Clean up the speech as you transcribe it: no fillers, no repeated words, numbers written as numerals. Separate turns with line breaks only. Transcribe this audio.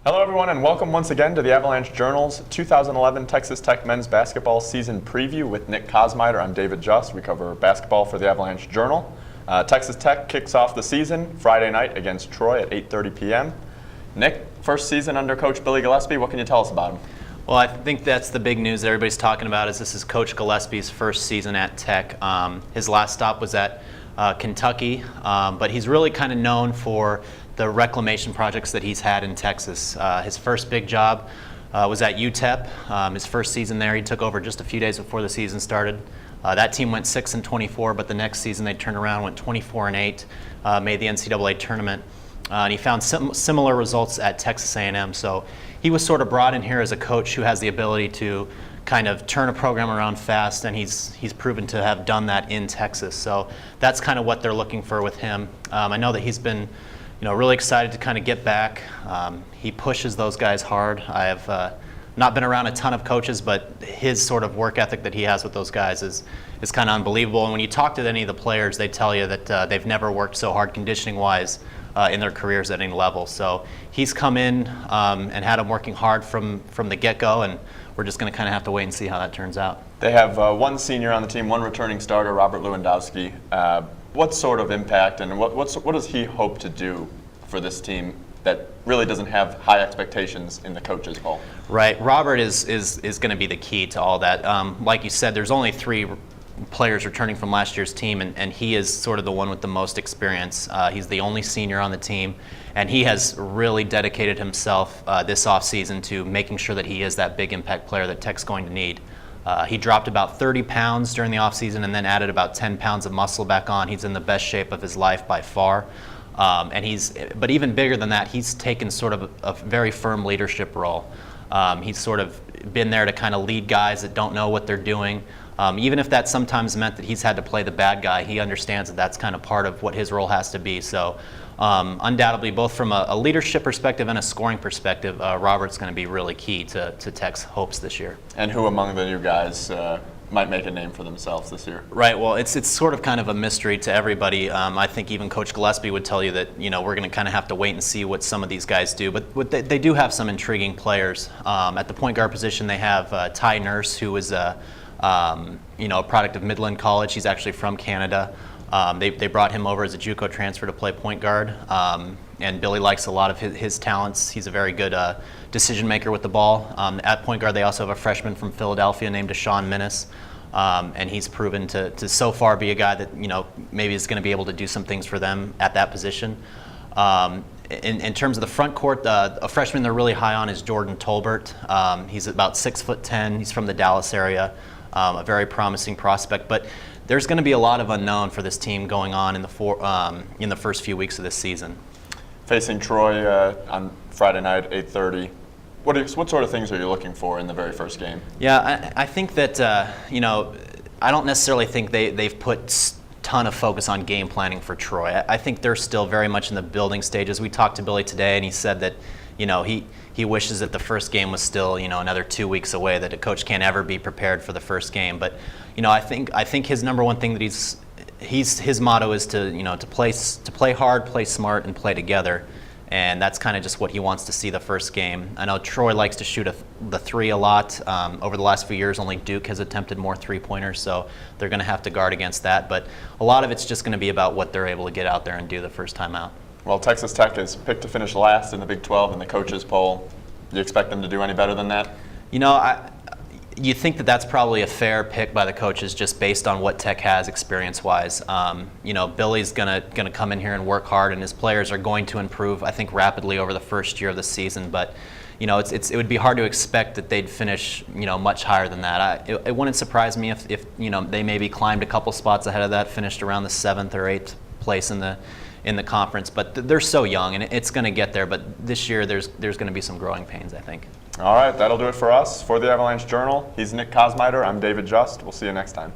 Hello everyone and welcome once again to the Avalanche-Journal's 2011 Texas Tech men's basketball season preview with Nick Kosmider. I'm David Just. We cover basketball for the Avalanche-Journal. Texas Tech kicks off the season Friday night against Troy at 8:30 p.m. Nick, first season under Coach Billy Gillespie. What can you tell us about him?
Well, I think that's the big news that everybody's talking about is this is Coach Gillespie's first season at Tech. His last stop was at Kentucky, but he's really kind of known for the reclamation projects that he's had in Texas. His first big job was at UTEP. His first season there, he took over just a few days before the season started. That team went 6-24, but the next season they turned around, went 24-8, made the NCAA tournament. And he found similar results at Texas A&M. So he was sort of brought in here as a coach who has the ability to kind of turn a program around fast, and he's proven to have done that in Texas. So that's kind of what they're looking for with him. I know that he's been really excited to kind of get back. He pushes those guys hard. I have not been around a ton of coaches, but his sort of work ethic that he has with those guys is kind of unbelievable. And when you talk to any of the players, they tell you that they've never worked so hard conditioning-wise in their careers at any level. So he's come in and had them working hard from the get-go, and we're just going to kind of have to wait and see how that turns out.
They have one senior on the team, one returning starter, Robert Lewandowski. What sort of impact and what does he hope to do for this team that really doesn't have high expectations in the coach's role?
Right. Robert is going to be the key to all that. Like you said, there's only 3 players returning from last year's team, and he is sort of the one with the most experience. He's the only senior on the team, and he has really dedicated himself this offseason to making sure that he is that big impact player that Tech's going to need. He dropped about 30 pounds during the offseason and then added about 10 pounds of muscle back on. He's in the best shape of his life by far. But even bigger than that, he's taken sort of a very firm leadership role. He's sort of been there to kind of lead guys that don't know what they're doing. Even if that sometimes meant that he's had to play the bad guy, he understands that that's kind of part of what his role has to be. So undoubtedly, both from a leadership perspective and a scoring perspective, Robert's going to be really key to Tech's hopes this year. And
who among the new guys might make a name for themselves this year?
Right. Well, it's sort of kind of a mystery to everybody. I think even Coach Gillespie would tell you that we're going to kind of have to wait and see what some of these guys do. But they do have some intriguing players. At the point guard position, they have Ty Nurse, who is a product of Midland College. He's actually from Canada. They brought him over as a JUCO transfer to play point guard. And Billy likes a lot of his talents. He's a very good decision maker with the ball. At point guard, they also have a freshman from Philadelphia named Deshaun Minnis. And he's proven to so far be a guy that maybe is going to be able to do some things for them at that position. In terms of the front court, a freshman they're really high on is Jordan Tolbert. He's about 6'10". He's from the Dallas area, a very promising prospect. But there's going to be a lot of unknown for this team going on in the first few weeks of this season.
Facing Troy on Friday night, 8:30. What sort of things are you looking for in the very first game?
Yeah, I think that I don't necessarily think they've put ton of focus on game planning for Troy. I think they're still very much in the building stages. We talked to Billy today, and he said that he wishes that the first game was still another 2 weeks away, that a coach can't ever be prepared for the first game. But I think his number one thing that his motto is to play hard, play smart, and play together. And that's kind of just what he wants to see the first game. I know Troy likes to shoot the 3 a lot. Over the last few years, only Duke has attempted more 3-pointers, so they're going to have to guard against that. But a lot of it's just going to be about what they're able to get out there and do the first time out.
Well, Texas Tech is picked to finish last in the Big 12 in the coaches poll. Do you expect them to do any better than that?
You think that that's probably a fair pick by the coaches just based on what Tech has experience-wise. Billy's gonna come in here and work hard, and his players are going to improve, I think, rapidly over the first year of the season. But it would be hard to expect that they'd finish much higher than that. It wouldn't surprise me if they maybe climbed a couple spots ahead of that, finished around the 7th or 8th place in the conference. But they're so young, and it's going to get there. But this year, there's going to be some growing pains, I think.
All right, that'll do it for us. For the Avalanche-Journal, he's Nick Kosmider. I'm David Just. We'll see you next time.